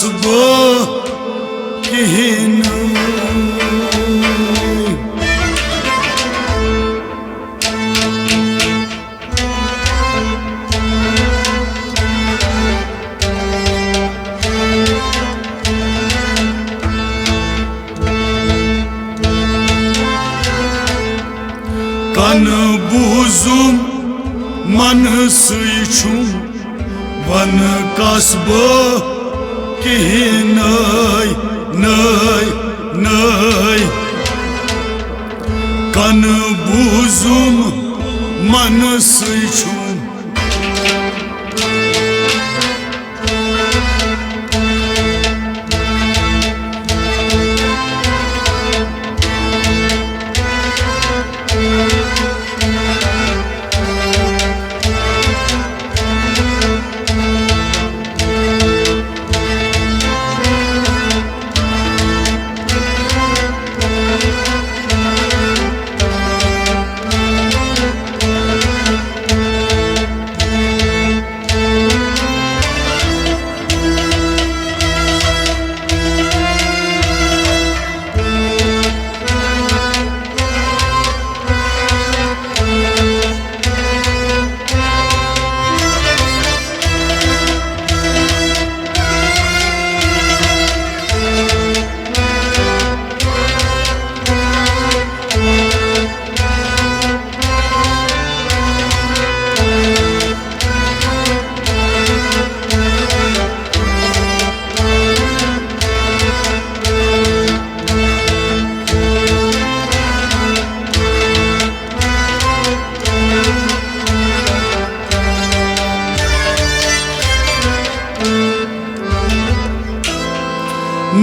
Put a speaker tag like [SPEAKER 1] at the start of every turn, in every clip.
[SPEAKER 1] kasbı kihine Kan buzum manısı içum Van kasbı kihinay nay nay Kan buzum manısı içum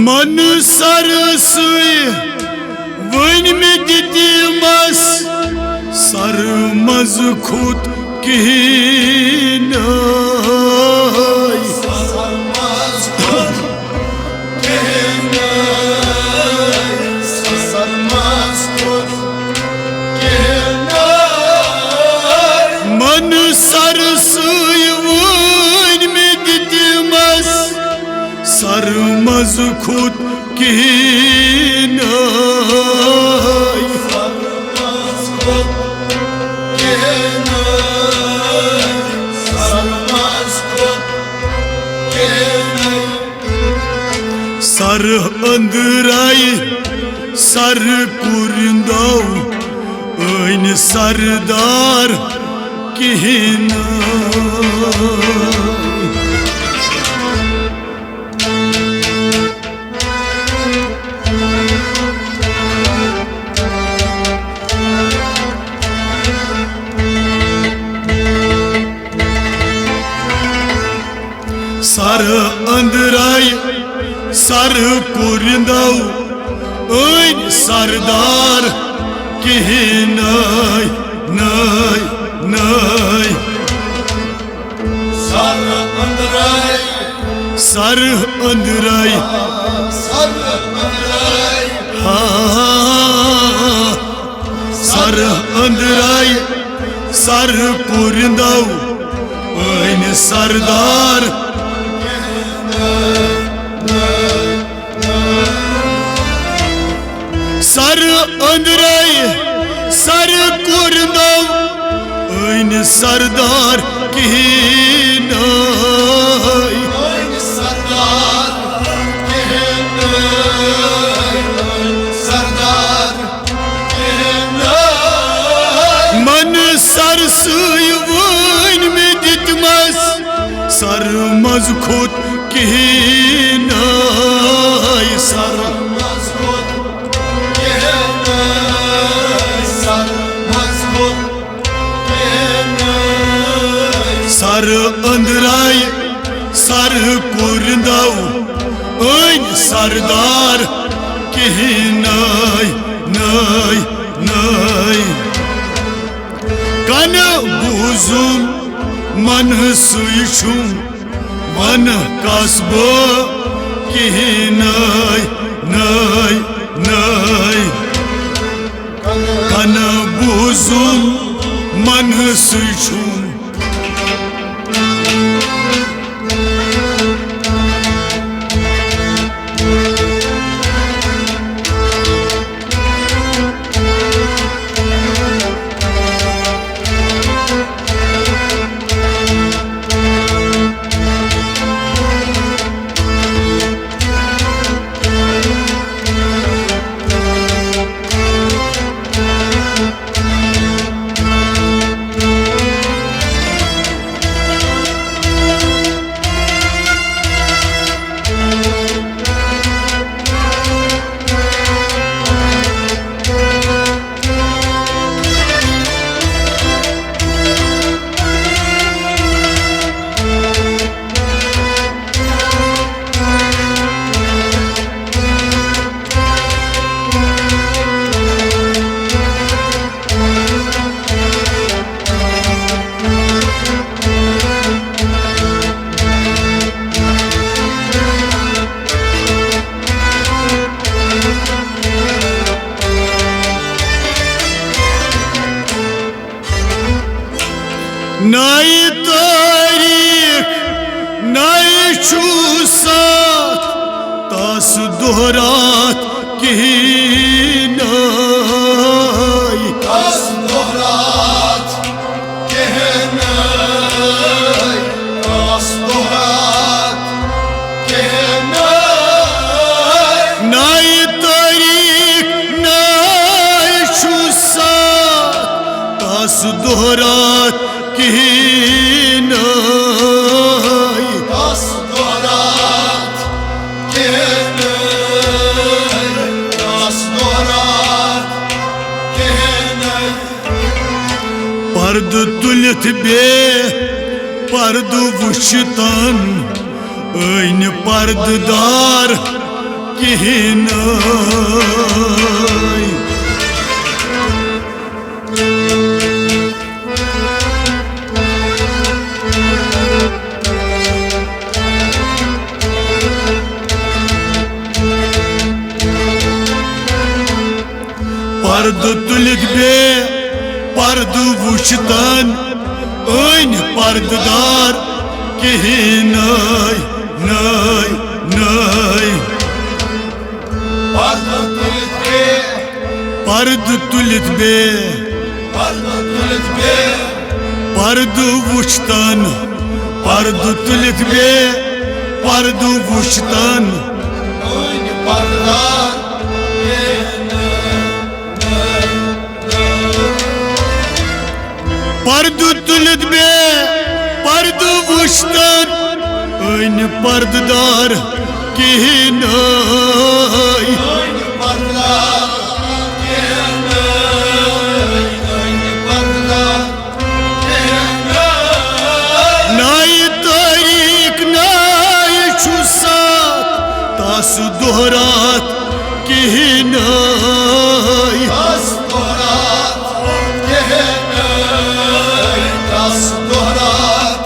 [SPEAKER 1] Man sarısı vın gitmez sarmaz kut kihinay
[SPEAKER 2] Sarmaz kut kihinay Sarmaz kut kihinay
[SPEAKER 1] Man sarısı vın gitmez sarmaz kut kihinay
[SPEAKER 2] Sarmaz kut kihinay Sarmaz kut kihinay
[SPEAKER 1] Sar andıray sar kurindav Aynı sardar kihinay Sar andıray sar kurindav Oyn sardar kihinay nay nay
[SPEAKER 2] Sar andıray
[SPEAKER 1] Sar andıray
[SPEAKER 2] Sar andıray
[SPEAKER 1] Sar andıray sar kurindav Oyn sardar Sar andıray sar kurindav Oyn sardar kihinay
[SPEAKER 2] Oyn sardar kihinay Sardar kihinay
[SPEAKER 1] Man sarsı vın gitmez sarmaz kut kihinay
[SPEAKER 2] Sarmaz kut kihinay Sarmaz kut kihinay
[SPEAKER 1] Sar andıray sar kurindav Oyn sardar kihinay nay nay Kan buzum manısı içum Van kasbı kihinay nay nay Kan buzum manısı içum नई तारीख नई छू साथ तास दोहरात कहीं नाई
[SPEAKER 2] तास दोहरात कहनाई तास दोहरात कहनाई
[SPEAKER 1] नई तारीख नई छू साथ तास दोहरात कहीं नाई
[SPEAKER 2] तास दोहरात कहनाई तास दोहरात कहनाई
[SPEAKER 1] पर्द तुलित बे पर्द वुश्तन ऐन पर्ददार कहीं नाई पर्द तुलित बे पर्द वुश्तन ऐन पर्ददार कहीं नाई नाई नाई
[SPEAKER 2] पर्द तुलित बे
[SPEAKER 1] पर्द तुलित बे
[SPEAKER 2] पर्द तुलित बे
[SPEAKER 1] पर्द वुश्तन पर्द तुलित बे पर्द वुश्तन
[SPEAKER 2] ऐन पर्ददार
[SPEAKER 1] पर्द तुलित बे पर्द वुश्तन ऐन पर्ददार कहीं नाई
[SPEAKER 2] ऐन पर्ददार कहनाई ऐन पर्ददार कहनाई
[SPEAKER 1] नई तारीख नई छू साथ तास दोहरात कहीं नाई
[SPEAKER 2] तास दोहरात कहनाई तास दोहरात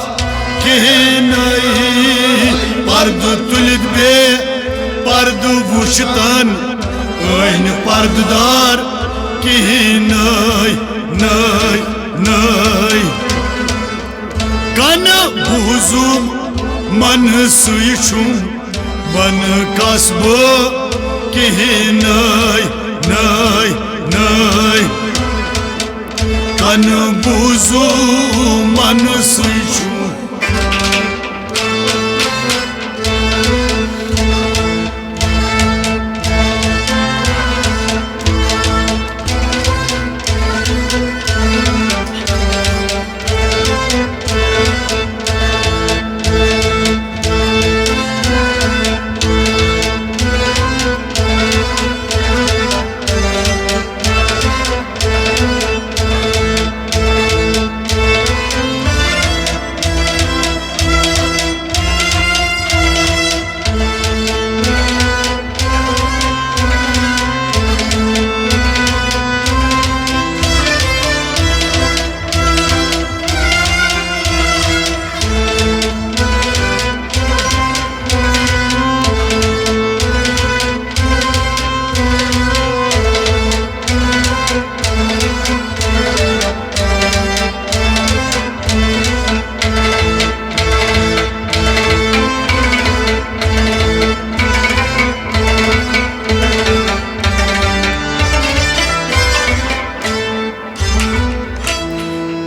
[SPEAKER 1] कहीं नाई पर्द तुलित बे पर्द वुश्तन ऐन पर्ददार कहीं नाई नाई नाई कन बूजुम मन सुयशुम बन कसबो कहीं नाई नाई नाई कन बूजुम मन सुयशुम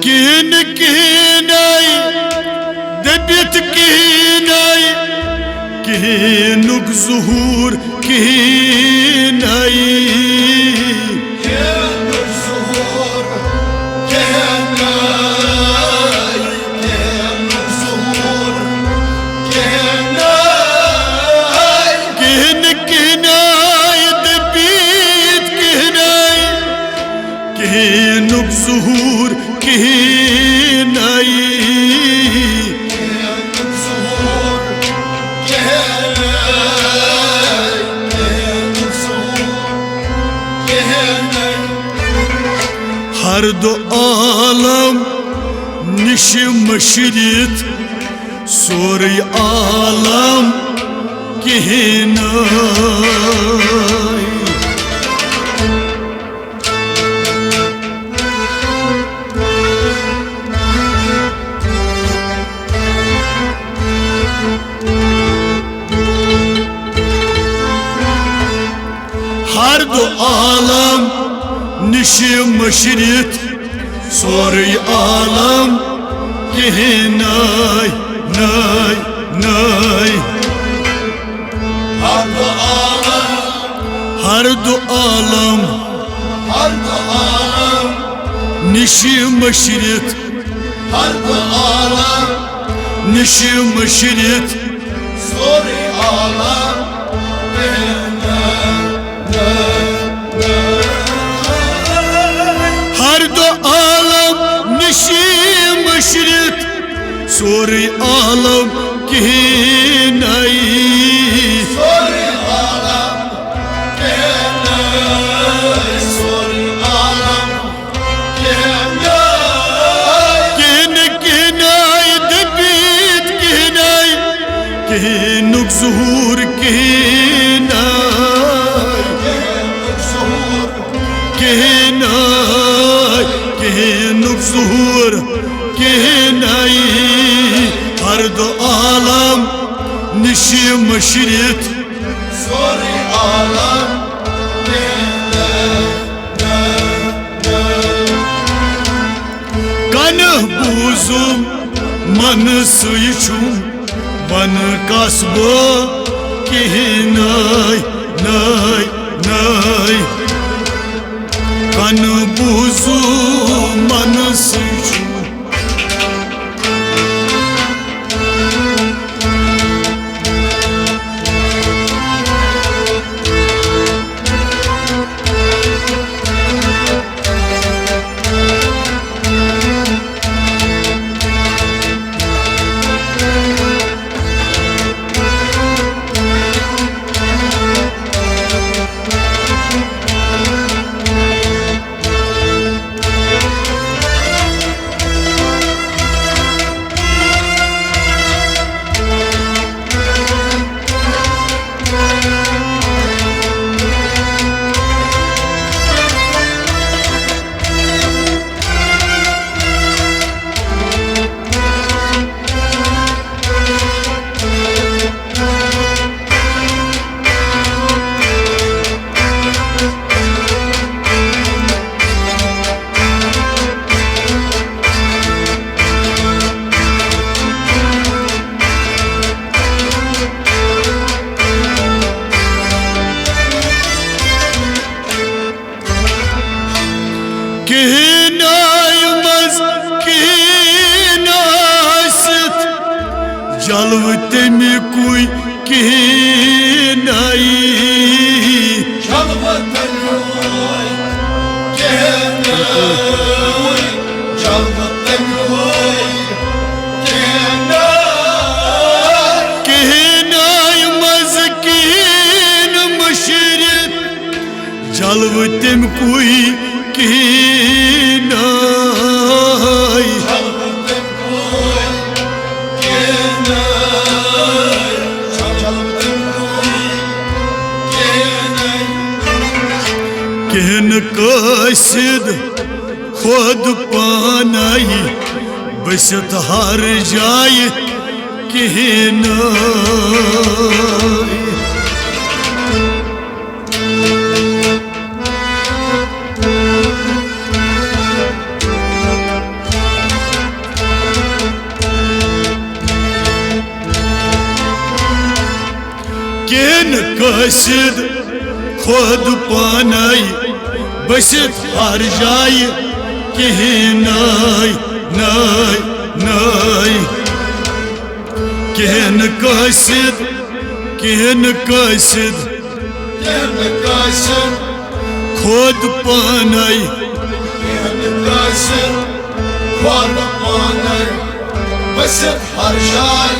[SPEAKER 1] किन किनाई दबियत किनाई किनुक ज़ुहूर किनाई
[SPEAKER 2] कहनुक ज़ुहूर कहनाई कहनुक ज़ुहूर कहनाई
[SPEAKER 1] किन किनाई दबियत किनाई किनुक ज़ुहूर किनाई
[SPEAKER 2] कहनुक ज़ुहूर कहनाई कहनुक ज़ुहूर कहनाई
[SPEAKER 1] हर दो आलम निश मशरित सोरे आलम कहीं नाई निशि मशरित सोरे आलम कहीं नाय नाय नाय हर दो आलम निशि मशरित निशि मशरित
[SPEAKER 2] सोरे आलम
[SPEAKER 1] हर दो आलम निशि मशरित सोरे आलम कहीं नाई
[SPEAKER 2] सोरे आलम सोरे आलम
[SPEAKER 1] कहनाई दबीत कहनाई कहनुक ज़हूर कहनाई कहनुक ज़हूर कहनाई हर दो आलम निशि मशरित
[SPEAKER 2] सोरे आलम
[SPEAKER 1] कन बूजुम मन सुयचुम मन कसबो कहीं नाय नाय नाय कन बूजुम मन सुयचुम जलव तमि कुई कहीं नाई जलव तम कोई कहीं नाई कहन कासिद खुद पानाई बसत हर जाय कहीं नाई कहन कासिद खुद पानाई बसत हर जाय कहीं नाय नाय नाय कहन कासिद खुद पानाई
[SPEAKER 2] बसत हर जाय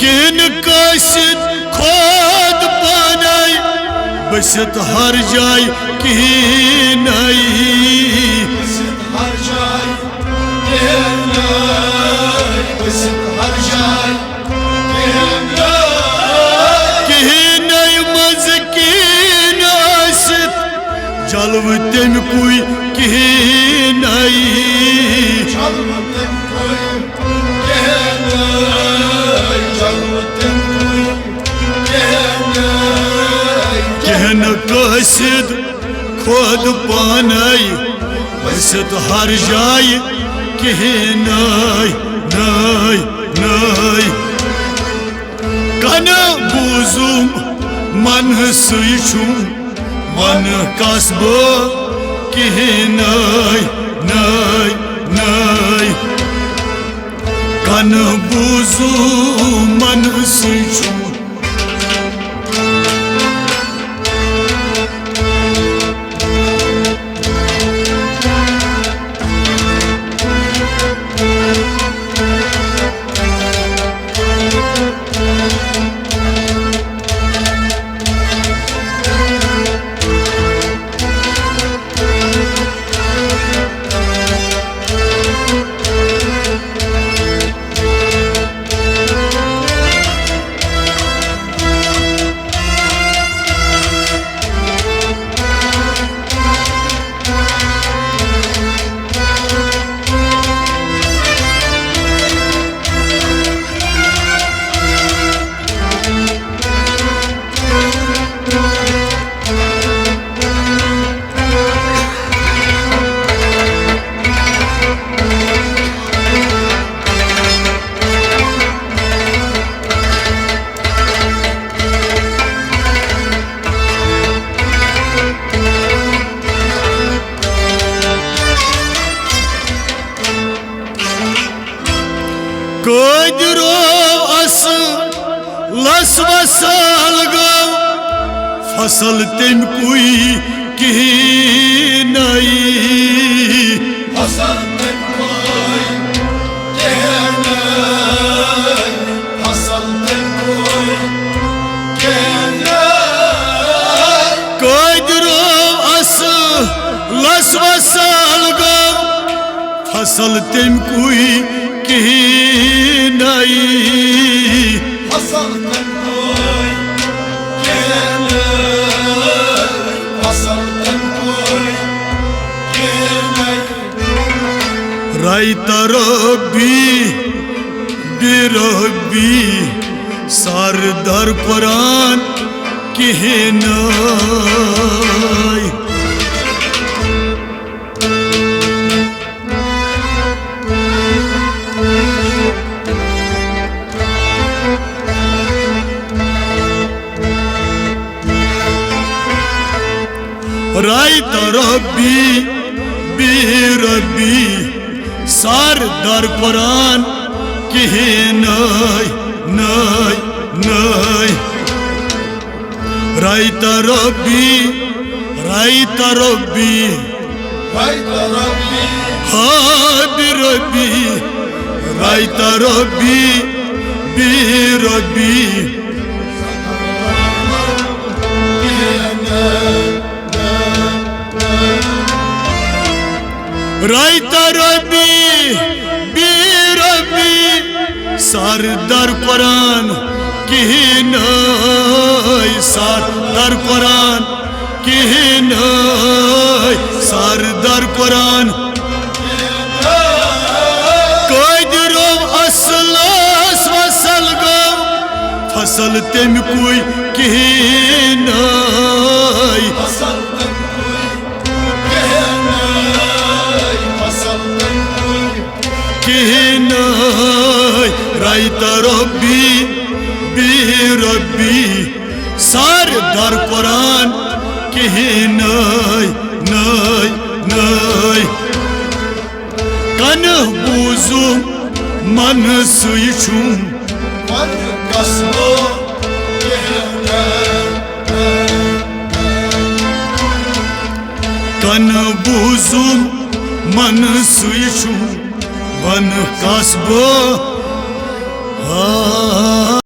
[SPEAKER 1] कहन कासिद खुद पानाई बसत हर जाय कहीं नाई
[SPEAKER 2] हर जाय
[SPEAKER 1] कहीं नाई मज कहीं नासित जलव तम कोई कहीं नाई न कसिद खुद पानई बसित हर जाय कहीं नई नई नई कन बूजुम मन सुम मन कसबो कहीं नई नई नई कन बूजुम मन सुम कोदरो अस लस वसल गो फसल तम कोई कहीं नई
[SPEAKER 2] फसल तम कोई कहीं नई फसल तम कोई कहीं नई
[SPEAKER 1] कोदरो अस लस वसल गो फसल तम कोई कहीं नई
[SPEAKER 2] फसल तम कोई कहीं नई फसल तम कोई कहीं नई
[SPEAKER 1] रायत रब्बी बिरब्बी सरदार कुरान कहीं नई रायत रब्बी बिरब्बी सरदार कुरान कहीं नई नई नई रायत रब्बी रायत रब्बी
[SPEAKER 2] रायत रब्बी
[SPEAKER 1] हाँ बिरब्बी रायत रब्बी बिरब्बी रायत रब्बी बिरब्बी सरदार कुरान कहीं नई सरदार कुरान कहीं नई सरदार कुरान कोदरो असलस वसल गो फसल तम कोई कहीं नई
[SPEAKER 2] फसल तम कोई कहीं नई फसल तम कोई
[SPEAKER 1] कहीं नई रायत रब्बी बिरब्बी सरदार कुरान कहीं नई नई नई कन बूजुम मन सुम
[SPEAKER 2] मन कसबो कहीं नई
[SPEAKER 1] कन बूजुम मन सुम मन कसबो